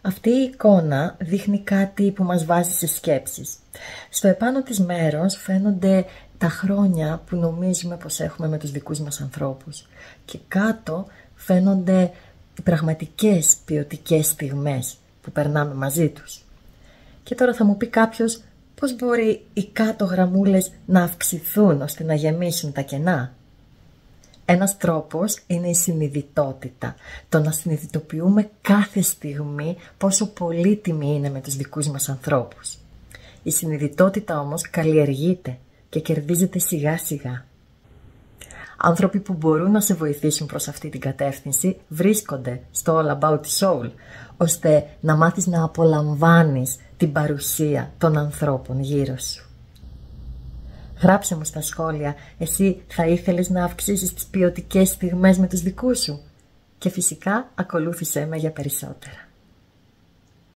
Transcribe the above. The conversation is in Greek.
Αυτή η εικόνα δείχνει κάτι που μας βάζει σε σκέψεις. Στο επάνω της μέρος φαίνονται τα χρόνια που νομίζουμε πως έχουμε με τους δικούς μας ανθρώπους και κάτω φαίνονται οι πραγματικές ποιοτικές στιγμές που περνάμε μαζί τους. Και τώρα θα μου πει κάποιος πώς μπορεί οι κάτω γραμμούλες να αυξηθούν ώστε να γεμίσουν τα κενά. Ένας τρόπος είναι η συνειδητότητα, το να συνειδητοποιούμε κάθε στιγμή πόσο πολύτιμη είναι με τους δικούς μας ανθρώπους. Η συνειδητότητα όμως καλλιεργείται και κερδίζεται σιγά σιγά. Άνθρωποι που μπορούν να σε βοηθήσουν προς αυτή την κατεύθυνση βρίσκονται στο All About the Soul, ώστε να μάθεις να απολαμβάνεις την παρουσία των ανθρώπων γύρω σου. Γράψε μου στα σχόλια, εσύ θα ήθελες να αυξήσεις τις ποιοτικές στιγμές με τους δικούς σου? Και φυσικά ακολούθησέ με για περισσότερα.